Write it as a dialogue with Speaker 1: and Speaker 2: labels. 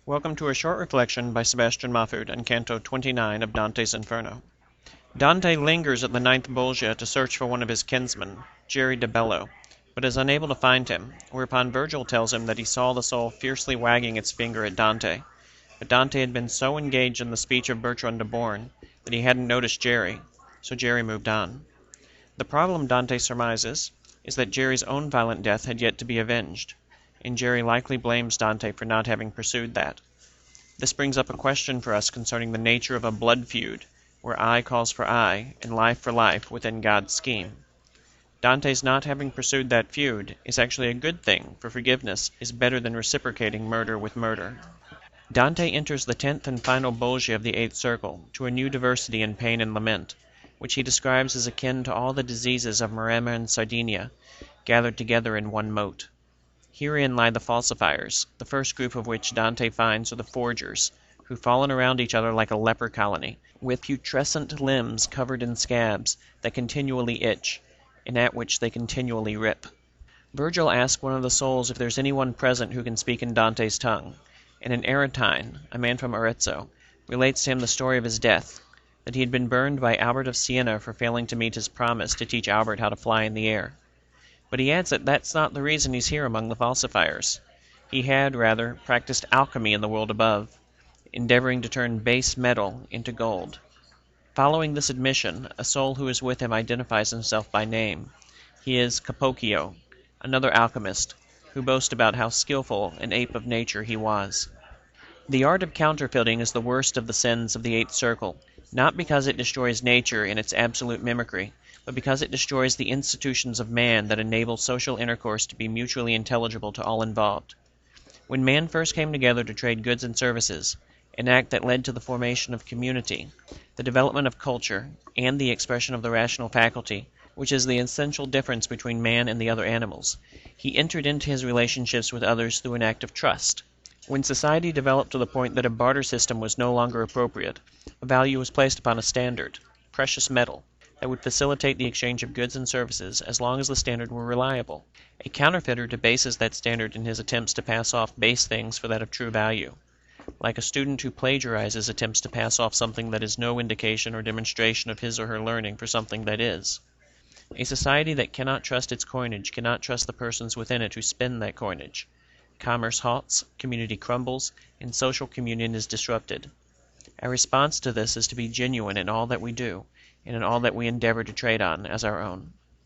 Speaker 1: Welcome to a short reflection by Sebastian Mahfoud on Canto XXIX of Dante's Inferno. Dante lingers at the ninth Bolgia to search for one of his kinsmen, Geri del Bello, but is unable to find him, whereupon Virgil tells him that he saw the soul fiercely wagging its finger at Dante, but Dante had been so engaged in the speech of Bertrand de Born that he hadn't noticed Geri, so Geri moved on. The problem, Dante surmises, is that Geri's own violent death had yet to be avenged, and Geri likely blames Dante for not having pursued that. This brings up a question for us concerning the nature of a blood feud, where eye calls for eye, and life for life within God's scheme. Dante's not having pursued that feud is actually a good thing, for forgiveness is better than reciprocating murder with murder. Dante enters the 10th and final Bolgia of the 8th circle, to a new diversity in pain and lament, which he describes as akin to all the diseases of Maremma and Sardinia, gathered together in one mote. Herein lie the falsifiers, the first group of which Dante finds are the forgers, who fawn around each other like a leper colony, with putrescent limbs covered in scabs that continually itch, and at which they continually rip. Virgil asks one of the souls if there's anyone present who can speak in Dante's tongue, and an Aretine, a man from Arezzo, relates to him the story of his death, that he had been burned by Albert of Siena for failing to meet his promise to teach Albert how to fly in the air. But he adds that that's not the reason he's here among the falsifiers. He had, rather, practiced alchemy in the world above, endeavoring to turn base metal into gold. Following this admission, a soul who is with him identifies himself by name. He is Capocchio, another alchemist, who boasts about how skillful an ape of nature he was. The art of counterfeiting is the worst of the sins of the 8th circle, not because it destroys nature in its absolute mimicry, but because it destroys the institutions of man that enable social intercourse to be mutually intelligible to all involved. When man first came together to trade goods and services, an act that led to the formation of community, the development of culture, and the expression of the rational faculty, which is the essential difference between man and the other animals, he entered into his relationships with others through an act of trust. When society developed to the point that a barter system was no longer appropriate, a value was placed upon a standard, precious metal, that would facilitate the exchange of goods and services as long as the standard were reliable. A counterfeiter debases that standard in his attempts to pass off base things for that of true value, like a student who plagiarizes attempts to pass off something that is no indication or demonstration of his or her learning for something that is. A society that cannot trust its coinage cannot trust the persons within it who spend that coinage. Commerce halts, community crumbles, and social communion is disrupted. Our response to this is to be genuine in all that we do, and in all that we endeavor to trade on as our own.